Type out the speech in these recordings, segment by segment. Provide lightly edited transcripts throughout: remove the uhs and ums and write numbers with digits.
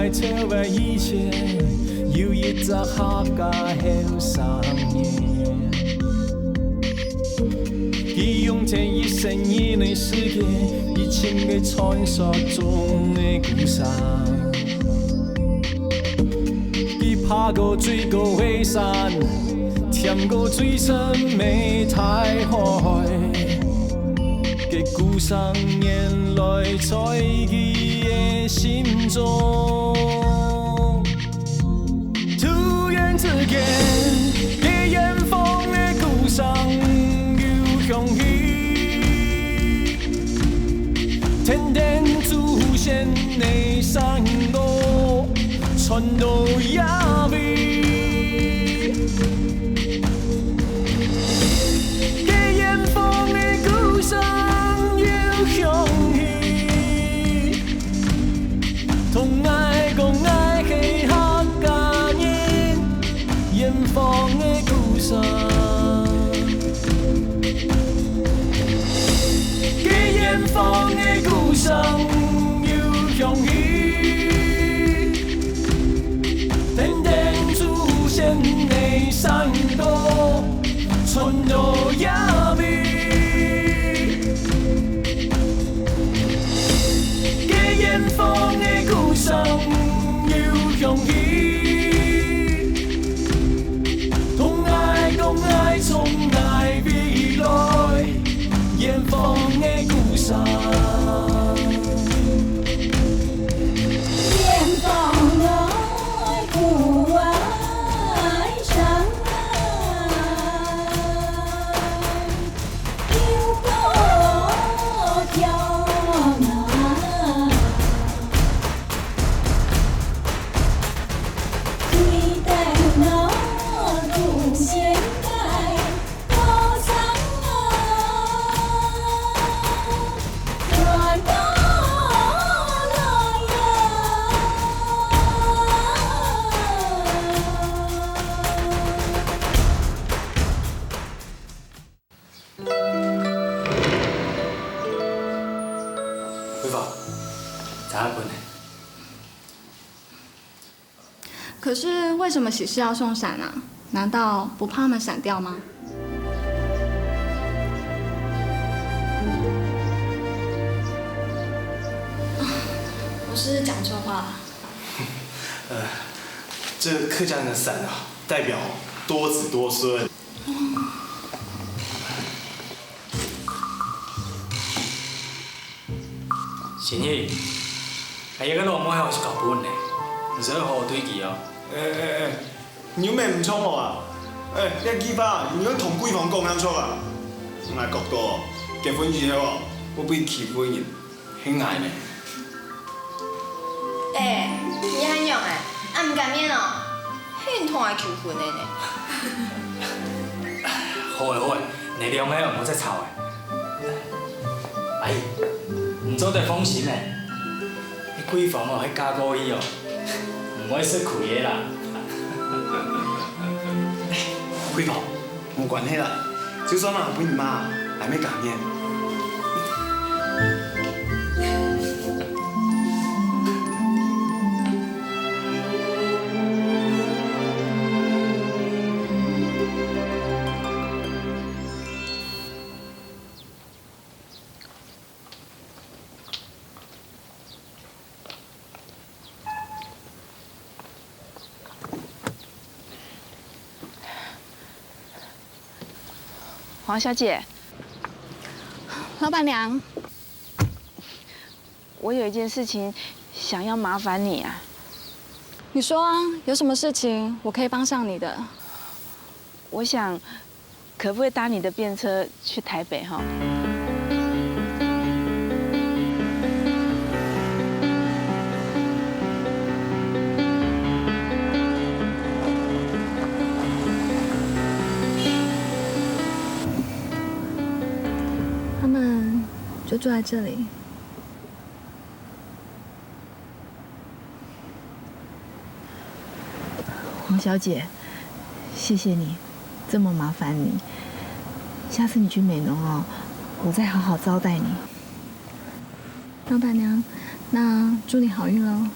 跳摆以前，有一只客家后3年，他用这一生以内世界1000个传说中的故事，他爬过最高的山，舔过最深的大海，这故事原来在他的心中。突然之间，在远方的故乡又响起，天天出现的山歌，传到夜里。在远方的故乡又响起，同爱共爱的客家人，远方的故乡。在远方的故乡又响起，天天出现的山歌，传到夜里。在远方的故乡又响起，同爱共爱从爱未来，远方的故乡。远方的故爱上有多漂亮，对待那祖先爱多长软到那辉宝，早安，滚！可是为什么喜事要送伞啊？难道不怕他们闪掉吗？我是讲错话了。这客家人的伞啊，代表多子多孙。贤义，哎呀，个老母还是搞本呢，唔使好好对佢哦。你有咩唔错我啊？你記法，如果同閨房講啱錯啊？我係覺得結婚以後，我俾欺負人，輕捱呢。你很勇唔敢面哦，很痛求婚的呢。好誒好誒，你兩個唔好再吵誒。哎，唔做得放心誒，你閨房哦，喺嫁過去哦，唔可以識佢嘅啦。閨房冇關係啦，就算我俾你媽還沒改變。黄小姐，老板娘，我有一件事情想要麻烦你啊。你说啊，有什么事情我可以帮上你的？我想，可不可以搭你的便车去台北哈？就住在这里。黄小姐，谢谢你，这么麻烦你。下次你去美浓哦，我再好好招待你。老板娘，那祝你好运喽。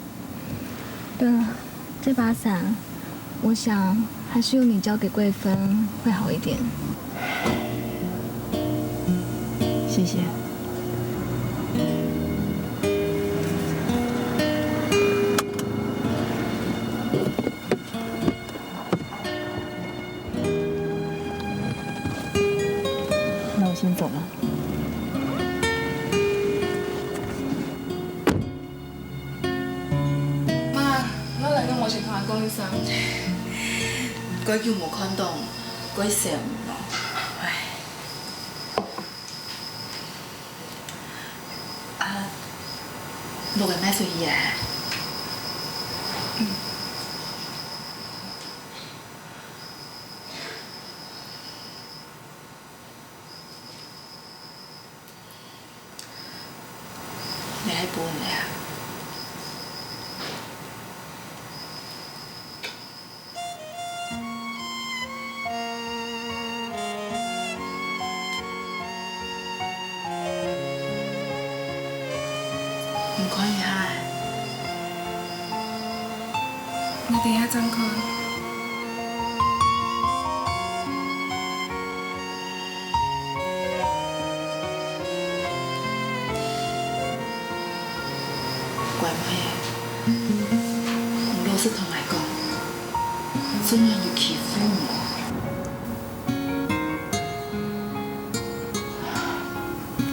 对了，这把伞，我想还是由你交给桂芬会好一点。谢谢。那我先走了。妈，我嚟到我先同阿講一聲。嗰叫冇看到，嗰成咯，唉。啊，錄緊咩水嘢？你喺搬嚟啊？唔可以下。你等下張開。怪咩？我老實同你講，孫女要欺負我。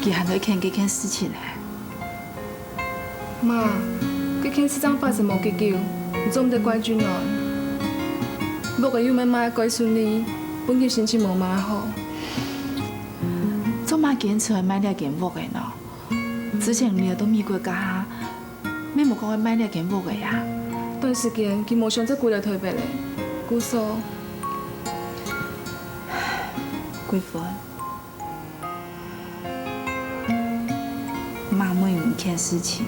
佢還在傾這件事情呢。媽，佢件事真發生冇結局，唔做唔得怪轉來。不過要咩買改順利，本佢心情冇買好。做乜堅持買呢件屋嘅呢？之前你都未過家，咩冇講要買呢件屋嘅呀？段時間佢冇想即過嚟退別嚟，姑嫂。貴芬，媽妹唔件事情。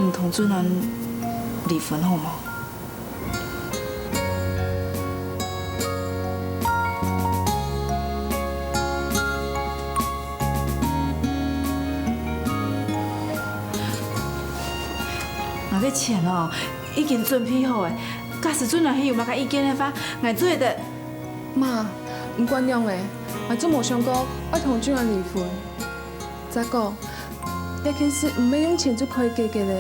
唔同主人離婚好嗎？我嘅錢哦，已經準備好誒。假使主人係有乜嘅意見嘅話，我做得。媽，唔關樣嘅，我真冇想過我同主人離婚。再講，一件事唔係用錢就可以解決嘅，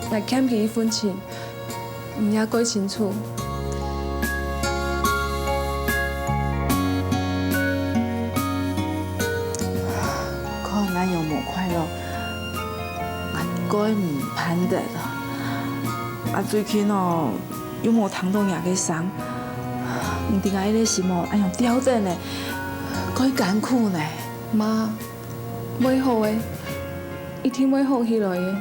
我欠佢一分錢，唔也講清楚。可能咱有冇快樂，我該唔盼得啦。啊，最近哦，有冇疼到人嘅傷，唔定解呢時冇哎用調整呢，該艱苦呢。媽，袂好嘅，一定會好起來嘅。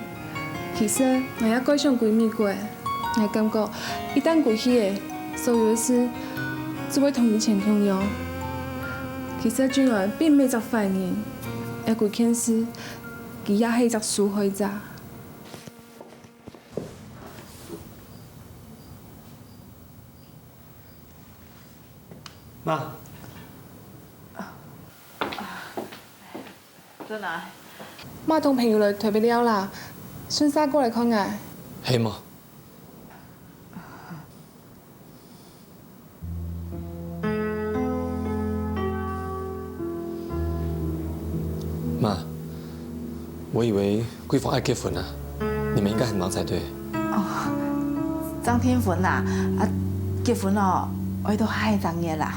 其實我也該想閨蜜過，我感覺一旦過去嘅，所有嘅事就會同以前同樣。其實轉來並唔係一個壞人，一個件事，佢也係一個受害者。媽，在哪？媽同朋友嚟退別了啦，孫生過嚟看我。係嗎？媽，我以為貴鳳愛結婚啊，你們應該很忙才對。哦，張天芬啦，啊，結婚咯，我都係張嘢啦。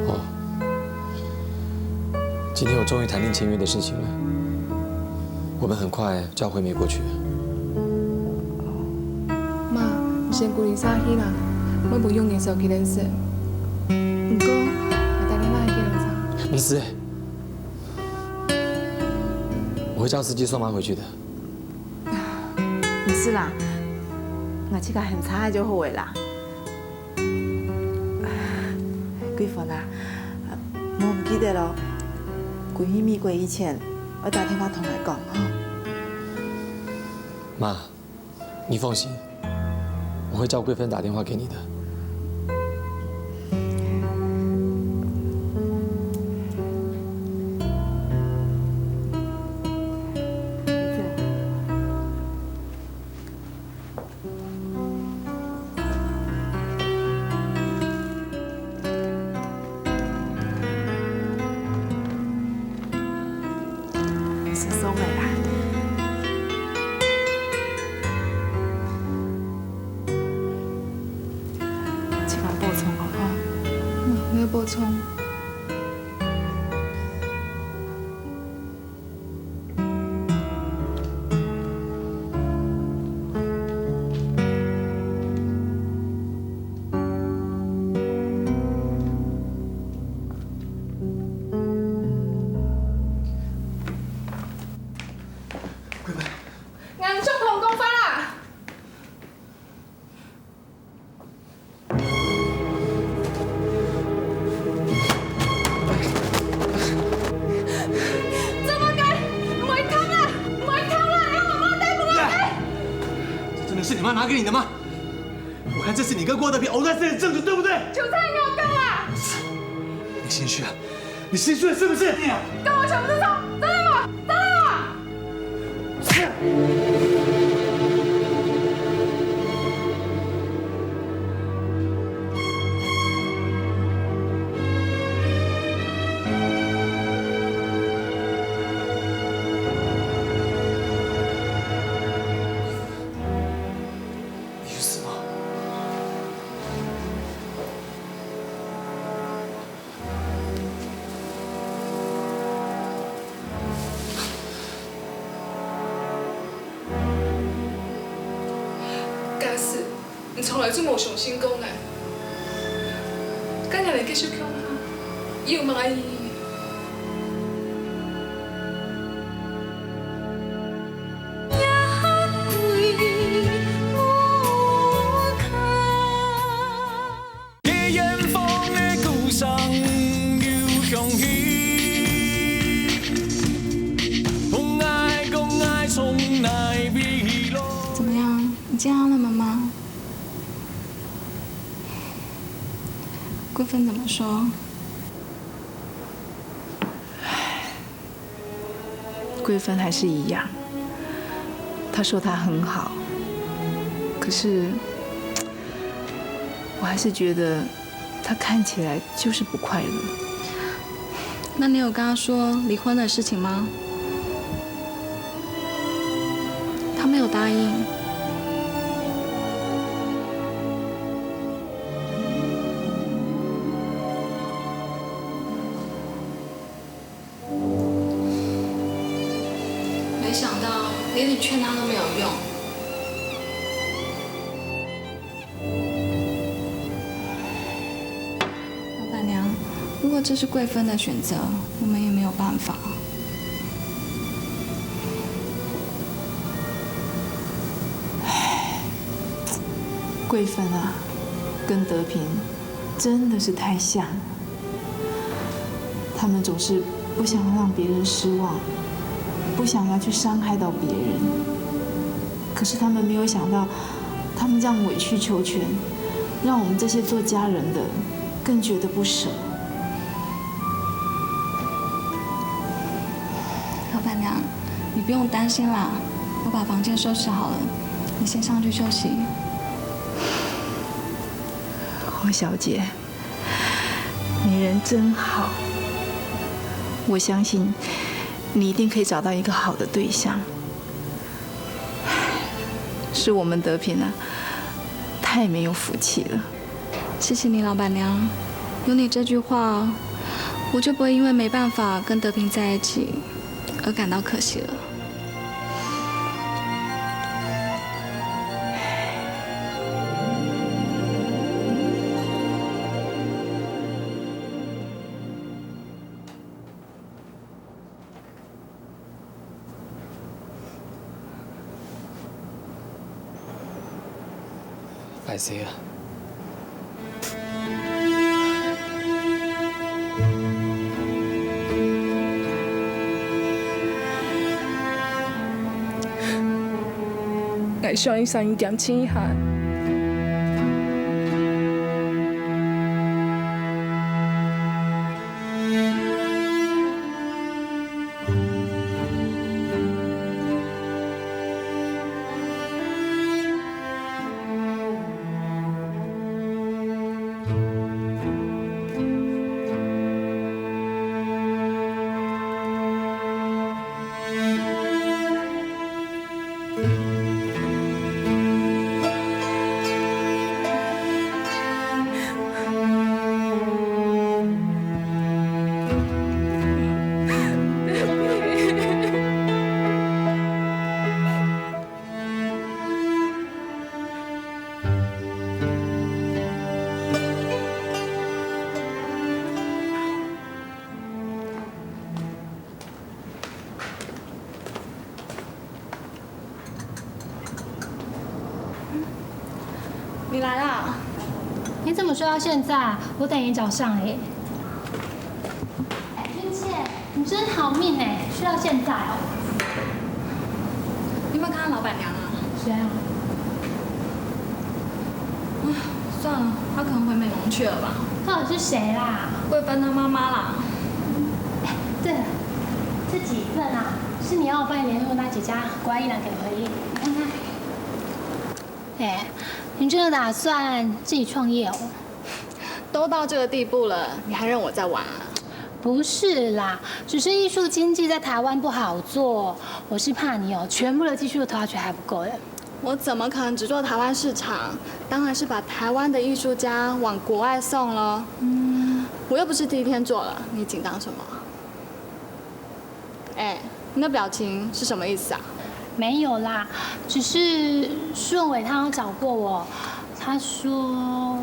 哦，今天我終於談定簽約的事情了，我們很快就要回美國去。媽，先顧你生氣啦，我不用嘅時候記得食。唔過，我帶你媽去見人生。不是，我會叫司機送媽回去的。唔是啦，我這個很差就好嘅啦。桂芬啊，我唔记得咯。桂芬咪过以前，我打电话同来讲哈。妈，你放心，我会叫桂芬打电话给你的。是送的啦。这个补充好哈。我要补充。硬足同講法啦！怎麼解？唔係偷啦，唔係偷啦！你我媽帶不來。这真的是你妈拿给你的吗？我看这是你跟郭德平藕断丝连的证据，对不对？求差我講啦！你心虚了，你心虚了是不是？跟我全部都錯，真係我，真係我。你去死吗？假使你從來都冇上心講嘅，今日你繼續講下，要乜嘢？夜宴風的故鄉又響起，講愛講愛從來未落。怎么样？你见到了妈妈？桂芬怎么说？桂芬还是一样，她说她很好，可是我还是觉得她看起来就是不快乐。那你有跟她说离婚的事情吗？她没有答应。没想到连你劝她都没有用。老板娘，如果这是桂芬的选择，我们也没有办法。桂芬啊，跟德平真的是太像了。他们总是不想让别人失望，不想要去伤害到别人。可是他们没有想到，他们这样委曲求全，让我们这些做家人的更觉得不舍。老板娘，你不用担心啦，我把房间收拾好了，你先上去休息。黄小姐，你人真好，我相信你一定可以找到一个好的对象。是我们德平啊，太没有福气了。谢谢你，老板娘，有你这句话，我就不会因为没办法跟德平在一起而感到可惜了。赖谁啊？还希望你善意点请一下。你来啦？你怎么睡到现在？我等你早上哎。君姐，你真好命哎，睡到现在哦。你有没有看到老板娘啊？谁啊？算了，她可能回美容去了吧。到底是谁啦？桂芬她妈妈啦。对了，这几份啊，是你要我帮你联络那几家国外医疗给回应，你看看。哎，你真的打算自己创业哦？都到这个地步了，你还认我在玩啊？不是啦，只是艺术经济在台湾不好做，我是怕你哦，全部的技术都投下去还不够的。我怎么可能只做台湾市场？当然是把台湾的艺术家往国外送了。我又不是第一天做了，你紧张什么？哎，你的表情是什么意思啊？没有啦，只是顺伟他有找过我，他说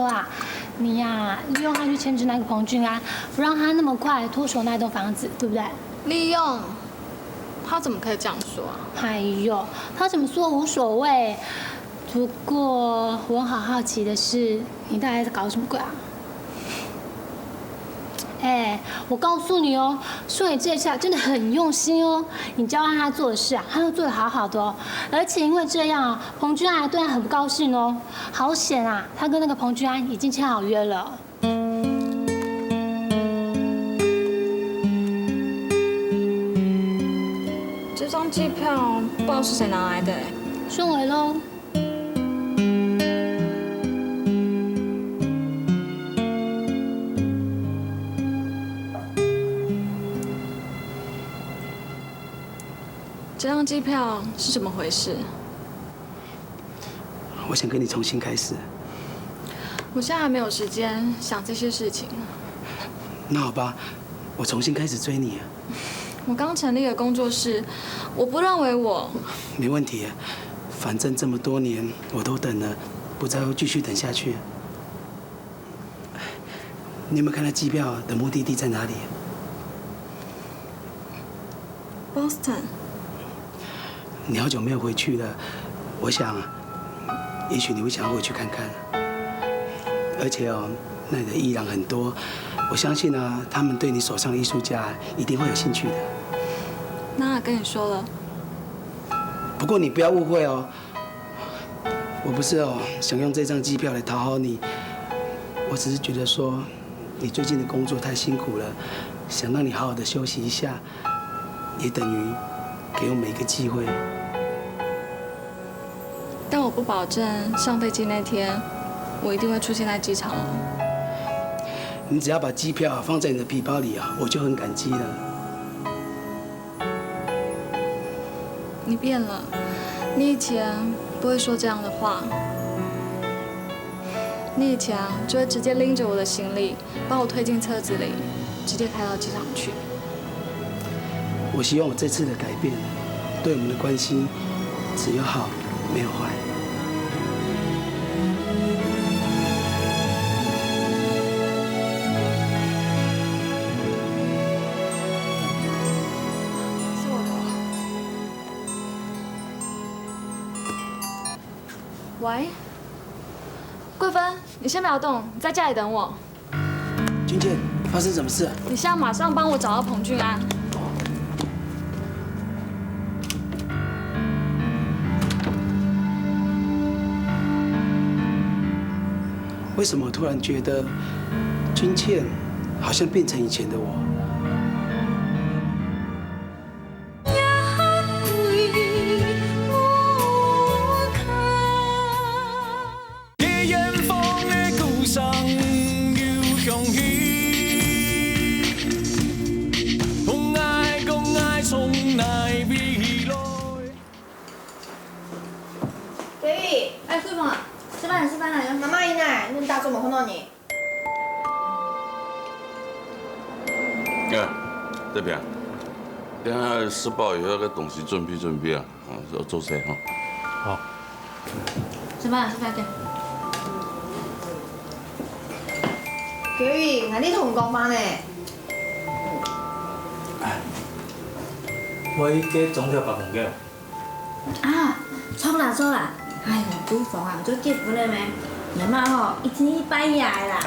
啊，你呀利用他去牵制那个彭俊安，不让他那么快脱手那栋房子，对不对？利用？他怎么可以这样说啊？哎呦，他怎么说无所谓。不过我很好奇的是，你到底在搞什么鬼啊？哎，我告诉你哦，顺伟这下真的很用心哦。你交代他做的事啊，他都做得好好的哦。而且因为这样，彭君安还对他很不高兴哦。好险啊，他跟那个彭君安已经签好约了。这张机票不知道是谁拿来的，顺伟喽。这张机票是怎么回事？我想跟你重新开始。我现在还没有时间想这些事情。那好吧，我重新开始追你。我刚成立了工作室，我不认为我……没问题，反正这么多年我都等了，不再会继续等下去。你有没有看到机票的目的地在哪里 ？Boston。你好久没有回去了，我想，也许你会想要回去看看。而且哦，那里的艺廊很多，我相信呢，他们对你手上的艺术家一定会有兴趣的。那跟你说了。不过你不要误会哦，我不是哦想用这张机票来讨好你，我只是觉得说，你最近的工作太辛苦了，想让你好好的休息一下，也等于给我每一个机会。但我不保证上飞机那天，我一定会出现在机场哦。你只要把机票放在你的皮包里啊，我就很感激了。你变了，你以前不会说这样的话。你以前就会直接拎着我的行李，把我推进车子里，直接开到机场去。我希望我这次的改变，对我们的关系只有好，没有坏。是我的。喂，桂芬，你先不要动，你在家里等我。君倩，发生什么事？你现在马上帮我找到彭俊安。为什么突然觉得君倩好像变成以前的我？给远方的故乡又响起，讲爱从来未来。Baby，哎，贵凤，吃饭了。妈妈姨奶，恁大做冇看到你？哎，这边，等下施暴以后个东西准备啊，要做菜哈。好。吃饭，对。 Gary，我你同講翻呢？我去中條白紅嘅。啊，錯啦！哎呀，對方啊，做結婚了沒？媽媽吼，已經拜爺啦。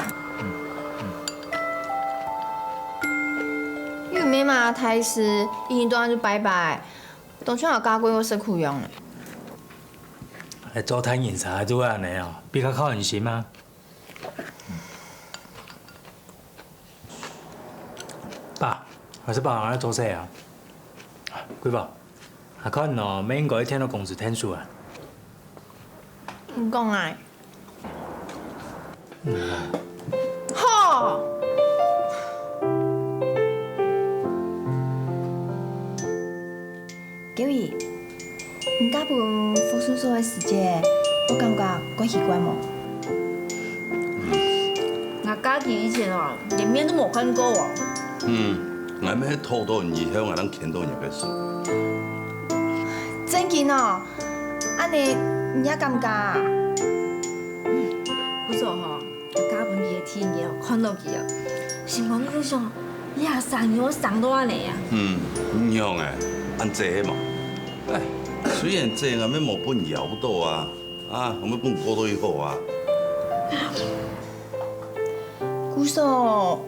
因為媽媽太師，已經當就拜拜，當初我嫁過我食苦用了。係做睇現實都係你啊，比較靠人心啊。 爸，還是爸，我在做啥啊？貴寶，阿看哦，每個一天都公司聽書啊。唔講啊。嗯。好。Gary，唔加半復甦所嘅時間，我感覺怪奇怪麼？我家己以前哦，連面都冇看過哦。 俺们迄土豆以後，俺能看到入嘅書。真嘅哦，安尼你也感覺啊？不錯吼，家本嘅天嘅哦，看到佢啊，心講嗰種呀上我上到安尼啊。唔樣誒，按這嘛。哎，雖然這俺們冇本搖到啊，我們本過到以後啊。姑嫂。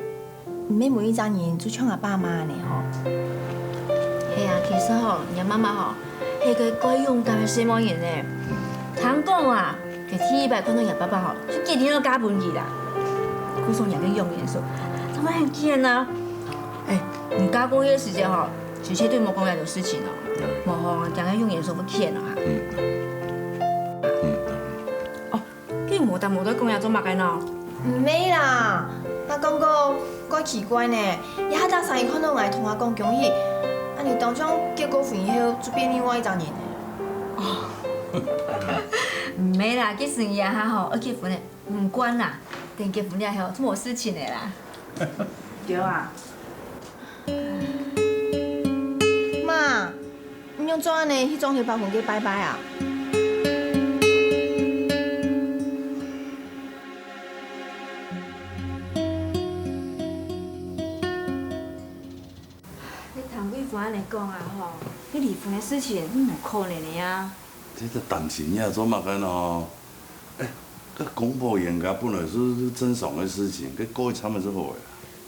唔免每一家人都像阿爸媽呢嗬。係啊，其實嗬，你媽媽嗬係個鬼勇敢嘅細毛人咧。聽講啊，佢第一擺看到人爸爸嗬，就決定要嫁本佢啦。佢從人嘅用元素，怎麼很賤啊？誒，你嫁過嘅時間嗬，絕對冇講人嘅事情咯。冇嗬，人嘅用元素不騙啊嚇。哦，佢冇得講人做乜嘅呢？唔係啦，我感覺。 怪奇怪呢！一下搭上一看到我同我講恭喜，安尼當初結過婚以後就變另外一個人呢。哦，唔係啦，結婚以後吼，我結婚咧唔關啦，等結婚了後就冇事情的啦。對啊。媽，唔用做安尼去裝去白婚嘅拜拜啊！ 按嚟講啊，吼，你離婚嘅事情你冇可能的呀。這個擔心呀，做乜緊哦？哎，個公婆嚴格本來是正常嘅事情，佢過去參咪就好嘅。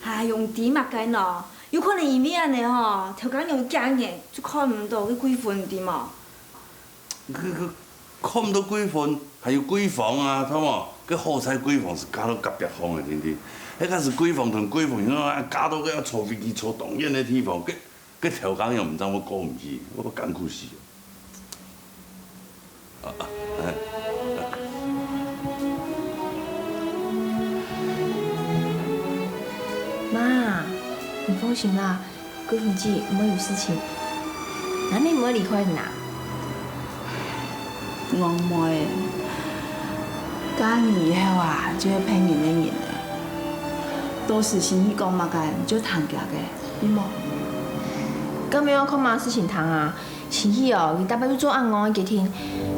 係用點乜緊咯？有可能因為安尼吼，條件又驚嘅，就看唔到佢幾分點嘛。佢看唔到幾分，還有閨房啊，睇嘛？佢好彩閨房是加到特別房嘅，天天。迄個是閨房同閨房，加到佢坐飛機坐動遠嘅地方，佢條件又唔知我過唔去，我艱苦死。媽，你放心啦，貴婦姐唔會有事情，咱妹唔會離開你啦。我唔會，嫁你以後啊，就會騙人嘅人咧，到時先去講乜嘅就談價嘅，你冇？咁樣看嘛事情談啊，先去哦，佢大伯要做暗案嘅聽，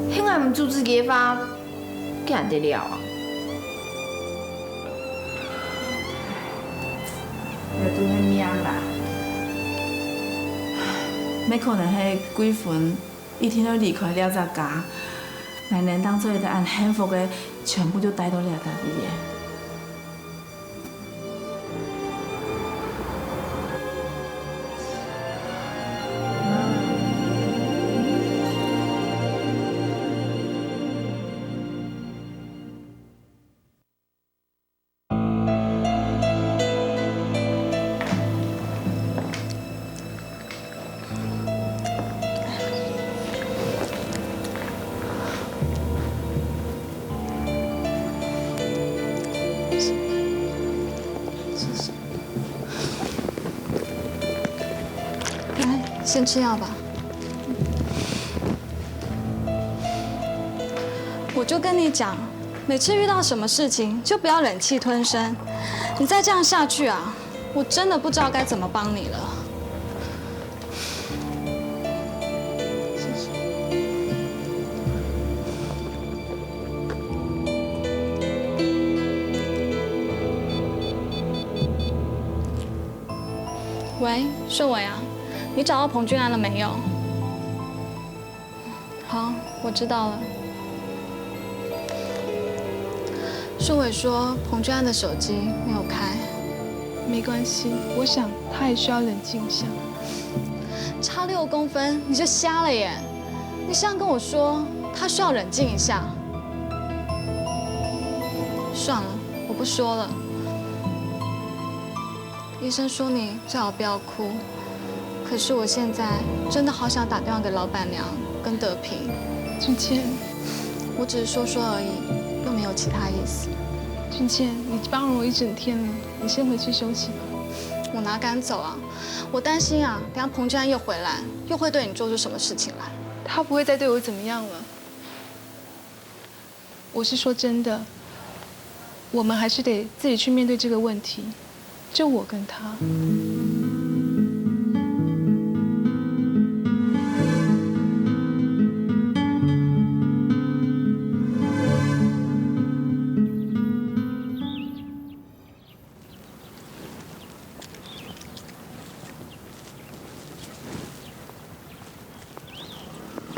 迄個唔組織嘅話，幾難得了啊！又都係命啦，咩可能係貴婦一天都離開了隻家，男人當初係按幸福嘅全部都帶到了家裡嘅。来，先吃药吧。我就跟你讲，每次遇到什么事情就不要忍气吞声。你再这样下去啊，我真的不知道该怎么帮你了。喂，顺伟啊，你找到彭俊安了没有？好，我知道了。顺伟说彭俊安的手机没有开。没关系，我想他也需要冷静一下。差6公分你就瞎了耶！你这样跟我说他需要冷静一下。算了，我不说了。医生说你最好不要哭，可是我现在真的好想打电话给老板娘跟德平。俊倩，我只是说说而已，又没有其他意思。俊倩，你帮了我一整天了，你先回去休息吧。我哪敢走啊？我担心啊，等下彭俊安又回来，又会对你做出什么事情来。他不会再对我怎么样了。我是说真的，我们还是得自己去面对这个问题。就我跟他。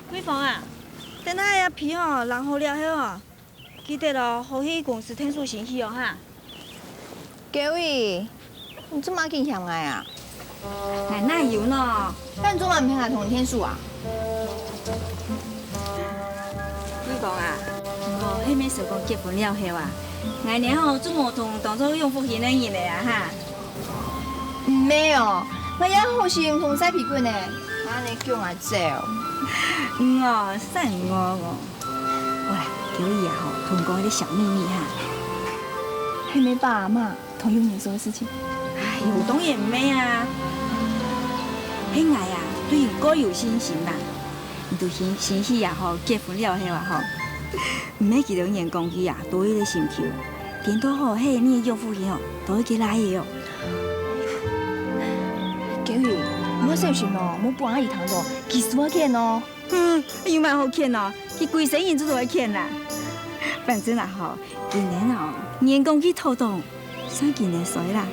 桂芳啊，等下遐皮吼，人好了后哦，记得咯，互迄公司天数信息哦哈。各位，你这么紧嫌我啊？哎，哪有呢？但昨晚唔听同天数啊？桂芳啊，哦，迄面说讲结婚了后啊，来年吼做无同当做用福兴的人的啊哈。唔咩哦，我也好心同洗屁股呢，安尼叫我走。哦，算我哦。好啦，叫伊啊吼，通过迄个小秘密哈。还没爸阿妈同意你说的事情。哎呦，当然唔咩啊。迄爱啊，对伊够有信心啦。你就先去啊吼，结婚了后啊吼，唔免记得员工去啊，多迄个心跳，点到吼，迄你的岳父兄哦，都会给来的哦。叫伊，我小心哦，莫搬伊堂度，其实我欠哦。又蛮好欠哦，去规生意做都会欠啦。反正啊吼，今年哦，员工去偷动，算今年衰啦。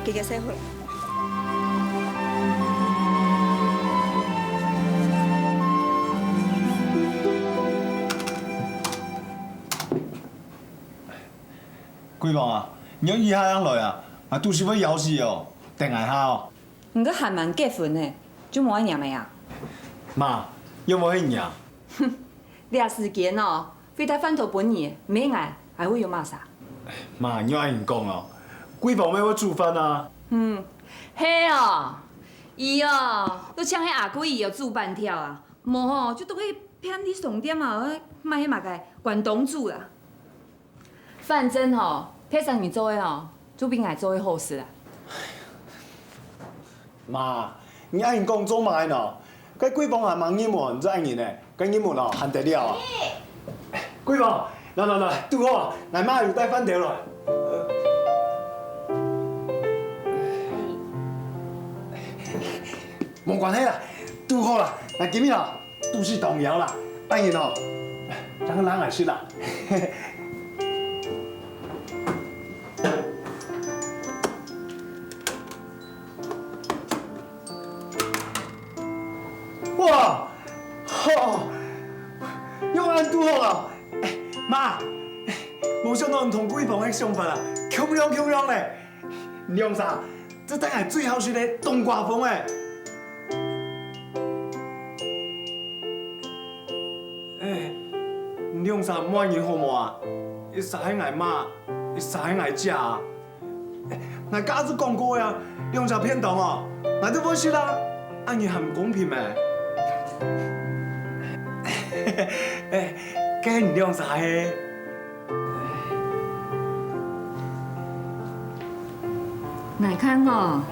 加加洗好。桂芳啊，你要伊下样来啊，啊，拄是要枵死哦，等下下哦。毋过还蛮结婚的，就无爱念的啊。妈，有无迄样？哼，掠时间哦，非得翻头本意，没爱还会有骂啥？妈，你要安讲哦，桂芳要我煮饭啊。嘿哦，伊哦，都请迄阿贵伊哦煮半条啊，无吼就都去偏你重点啊，卖迄嘛个关东煮啦。反正吼，替上你做的吼，就比爱做的好事啦。妈，你安讲做嘛喏？该桂芳还忙英文，这安人呢？该英文哦，hand得了啊。桂芳，来，拄好啊，来妈又带饭条了。无关系啦，拄好啦，那今日哦，都是童谣啦，安人哦，咱个人也是啦。哇，好，用安拄好啊！妈，无想到同桂芳的想法啊，强亮嘞！亮啥？这等下最好是咧东瓜风诶！亮啥满意好无啊？伊啥迄爱妈，伊啥迄爱食啊？那家子讲过呀，亮啥骗动哦？那都不是啦，安尼很不公平诶！该你亮啥嘿？来看哦，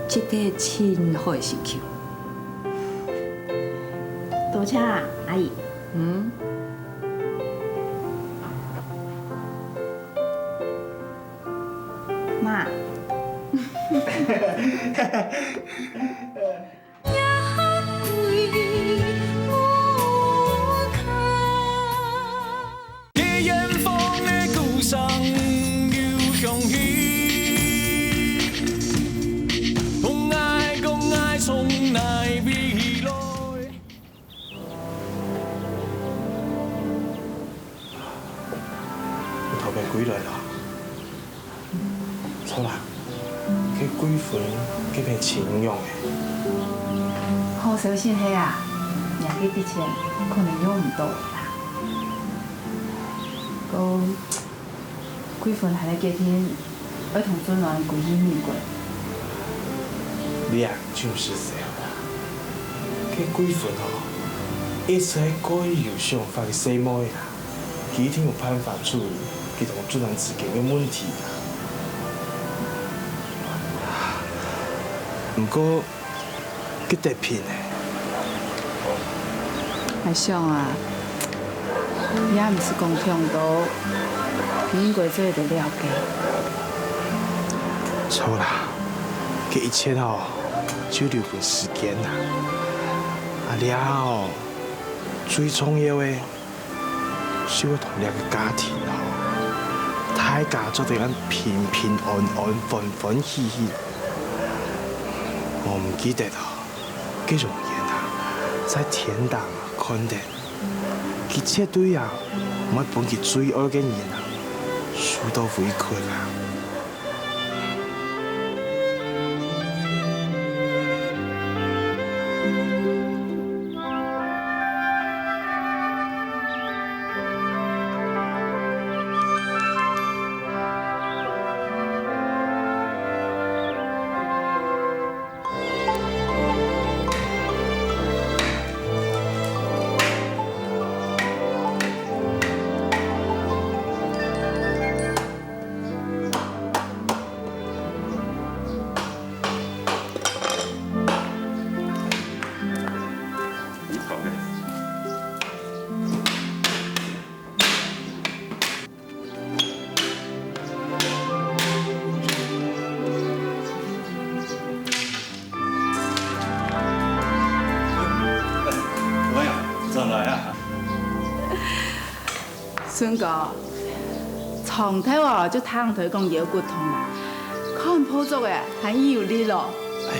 这个真好的时球。多谢啦，阿姨。妈。给远方的故乡有香气，讲爱从来未来。头边几来啦？错啦，去几分这边钱用的。好小心些啊，廿幾筆錢可能用唔到啦。個幾份係你幾天要同孫女過見面過？你啊，就是這樣啦。這幾份哦，一直喺高油上發嘅細妹啦，佢天有辦法處理佢同主人之間嘅問題啦。不過，佢特別呢。阿想啊，也唔是講聽到，應該做得了解。錯啦，這一切哦，就留份時間啦。了後，最重要嘅，是要同兩個家庭哦，大家做得咁平平安安、歡歡喜喜。我唔記得哦，這種人啊，在天堂啊看到，佢絕對啊，唔係本佢最愛嘅人啊，受到委屈啦。孫哥，床頭哦就躺台講腰骨痛啦，看鋪足嘅很有力咯。哎，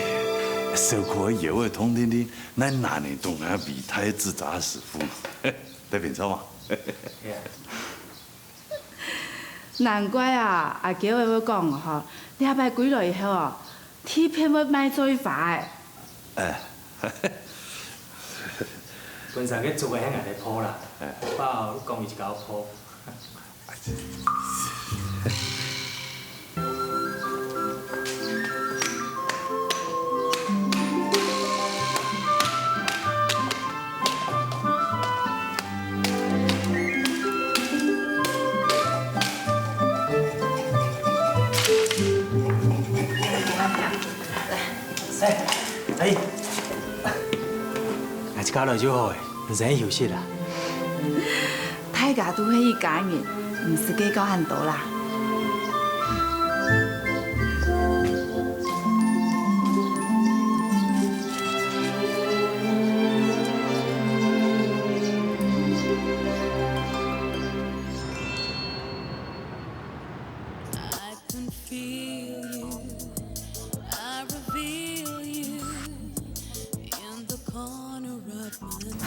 受過腰嘅痛天天，咱哪年動下備胎自砸死夫，得變錯嘛？難怪啊，阿嬌會講吼，禮拜幾來以後哦，體片會買最快。哎，本身去做嘅喺人哋鋪啦，包你講伊一搞鋪。阿姨，我一家落就好誒，先休息啦。大家都係一家人，唔是計較很多啦。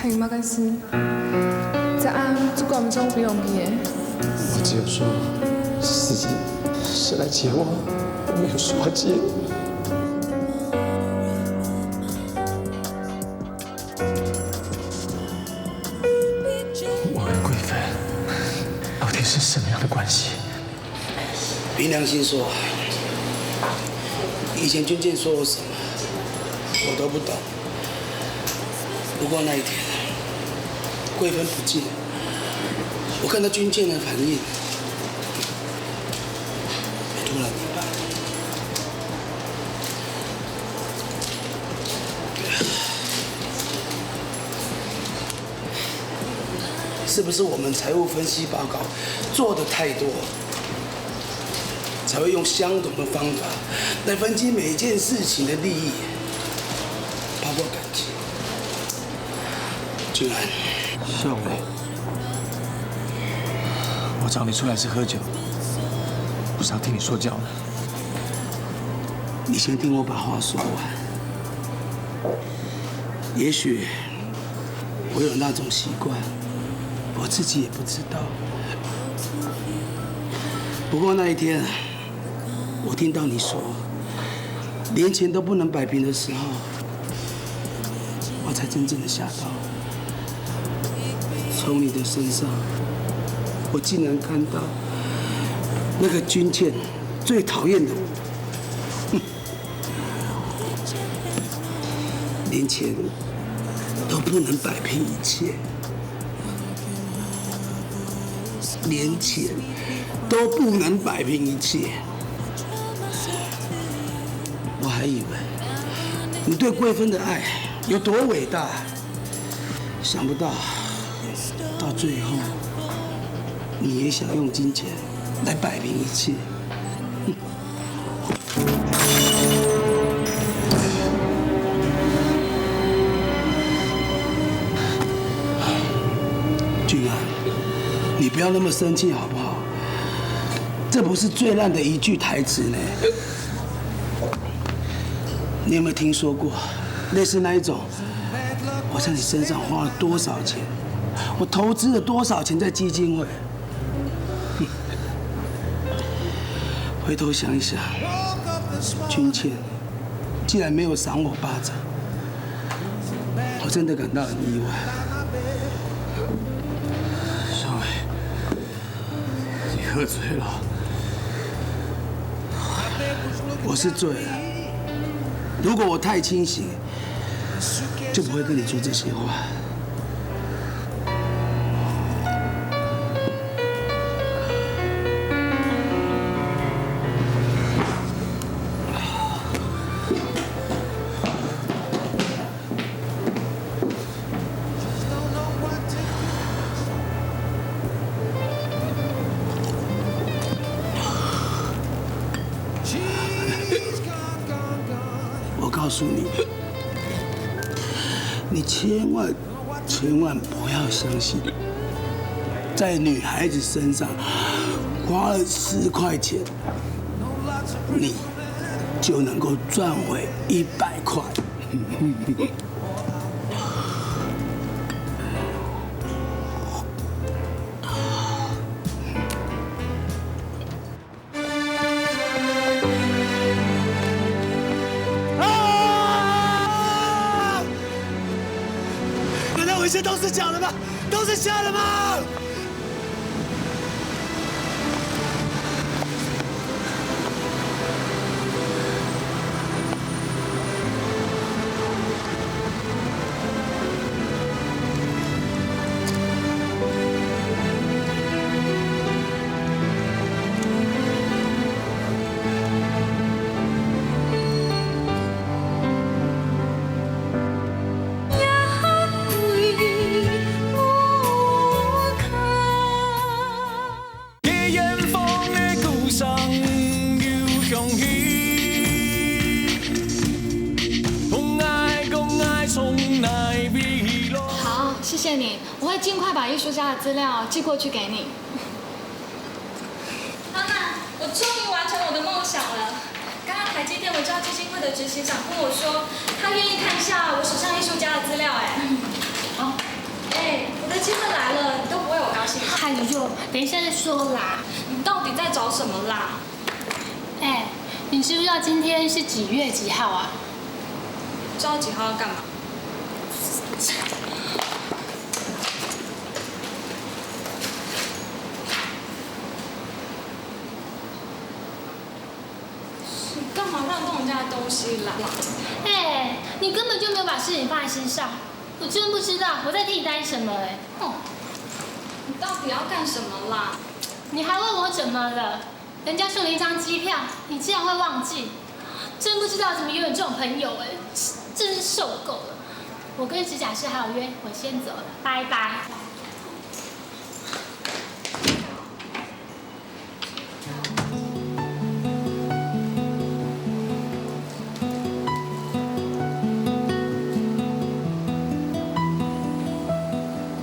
係馬根斯，這案做廣州不容易。我只有說，司機是來接我，我沒有說要接你。我跟貴妃到底是什麼樣的關係？憑良心說，以前君健說我什麼，我都不懂。不過那一天，桂芬不见，我看到军舰的反应，我突然明白，是不是我们财务分析报告做的太多，才会用相同的方法来分析每一件事情的利益，包括感情。君安，秀伟，我找你出来是喝酒，不是要听你说教的。你先听我把话说完。也许我有那种习惯，我自己也不知道。不过那一天，我听到你说连钱都不能摆平的时候，我才真正的吓到。从你的身上，我竟然看到那个军舰最讨厌的我，连钱都不能摆平一切，连钱都不能摆平一切。我还以为你对桂芬的爱有多伟大，想不到到最后，你也想用金钱来摆平一切。君安，你不要那么生气好不好？这不是最烂的一句台词呢。你有没有听说过类似那一种？我在你身上花了多少钱？我投资了多少钱在基金会？回头想一想，君倩既然没有赏我巴掌，我真的感到很意外。小伟，你喝醉了。我是醉了。如果我太清醒，就不会跟你说这些话。我告诉你，你千万不要相信，在女孩子身上花了10块钱，你就能够赚回100块。难道一切都是假的吗？都是假的吗？好，谢谢你，我会尽快把艺术家的资料寄过去给你。妈妈，我终于完成我的梦想了。刚刚台积电文教基金会的执行长跟我说，他愿意看一下我手上艺术家的资料。哦，我的机会来了，你都不为我高兴。哎呦，等一下再说啦。你到底在找什么啦？你知不知道今天是几月几号啊？知道几号要干嘛？你干嘛乱动人家的东西啦？你根本就没有把事情放在心上。我真不知道我在替你担什么哎。哦，你到底要干什么啦？你还问我怎么了？人家送了一张机票，你竟然会忘记？真不知道怎么拥有这种朋友哎，真是受够了。我跟指甲师还有约，我先走了，拜拜。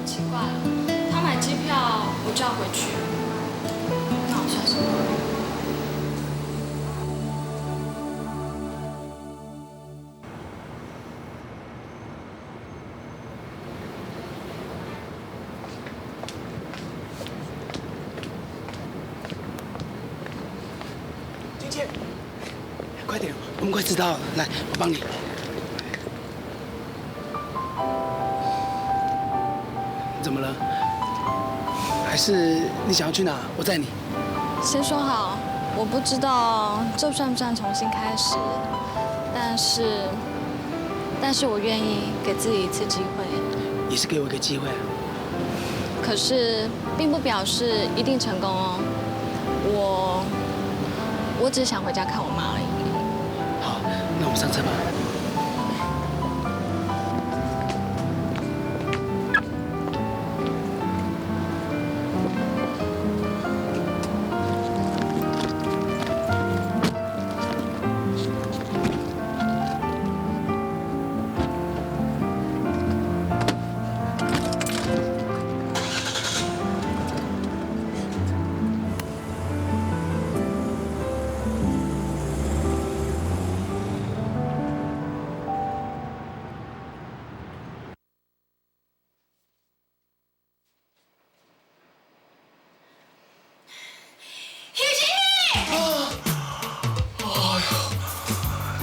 奇怪了，他买机票，我就要回去。那我算什么？快点，我们快知道了，来，我帮你。怎么了？还是你想要去哪？我载你。先说好，我不知道这算不算重新开始，但是我愿意给自己一次机会。也是给我一个机会啊。可是并不表示一定成功哦。我只想回家看我妈而已。好，那我们上车吧。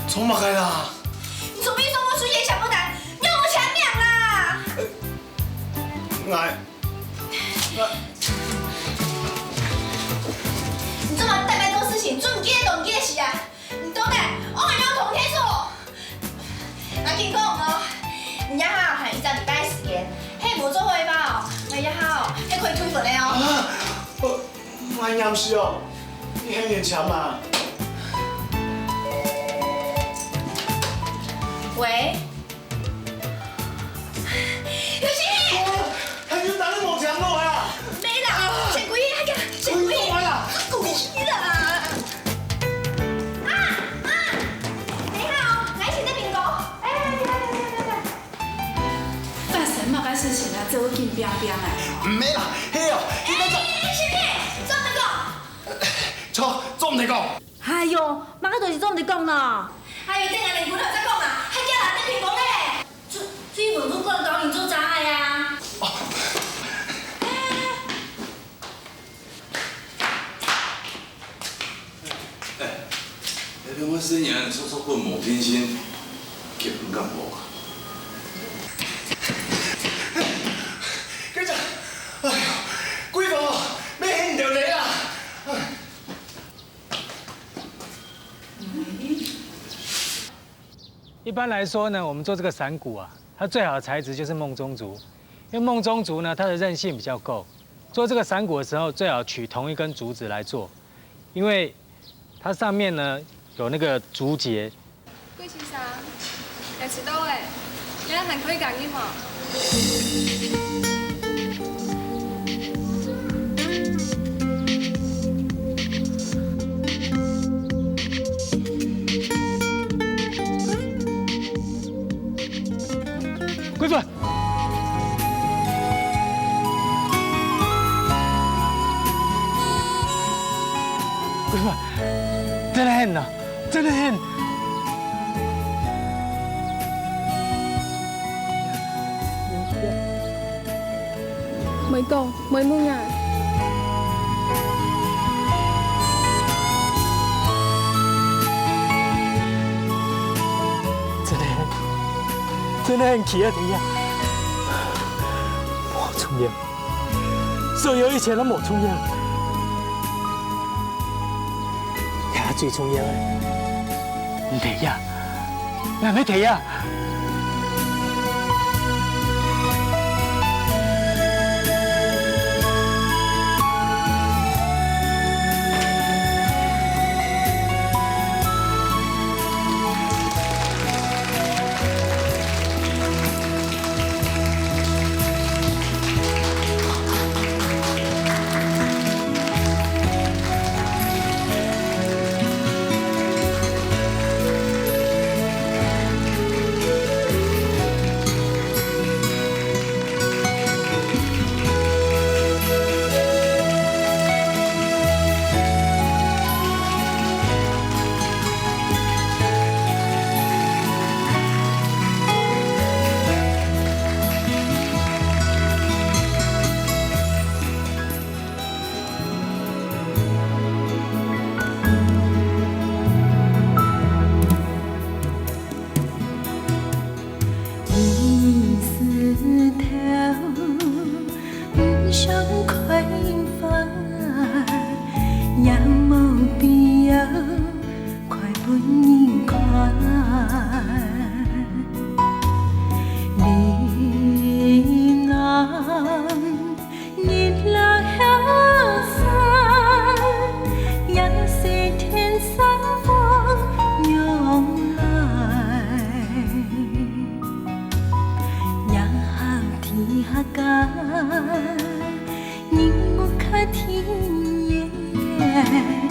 怎么开啦？你左边说不出也想不难，让我强两啦！你这么大概做事情，准记得懂记得是啊？你懂的，我还要同天数。那跟你讲哦，你也好还一张礼拜时间，嘿无做伙吧哦，那也好，嘿可以推分的哦。我严是哦，你很勉强嘛。喂，有心，还要打你无强落啊？没啦，谁故意那个？谁故意？故意的啦！你好，来请这苹果。来。但什么个事情啊？做紧冰冰的。唔免啦，嘿哦，你那做唔得讲。哎呦，马个就是做唔得讲啦。哎呦，等下连骨头再讲啦，还叫人这苹果嘞？水问你讲导演做啥的呀？你我生年出过某天星，结婚干无啊？跟着，哎呦，贵妇，要现唔着你啦！一般来说呢，我们做这个伞骨啊，它最好的材质就是梦中竹，因为梦中竹呢，它的韧性比较够。做这个伞骨的时候，最好取同一根竹子来做，因为它上面呢有那个竹节。桂先生，来迟到诶，你还可以讲一嘛？贵妇，贵妇，真很呐，真的很。ไม่โตไม่มุ่งงาน 真的很奇啊，等一下，冇重要，所有一切都冇重要，而家最重要嘅，唔提呀，係咪提呀？人我较甜的。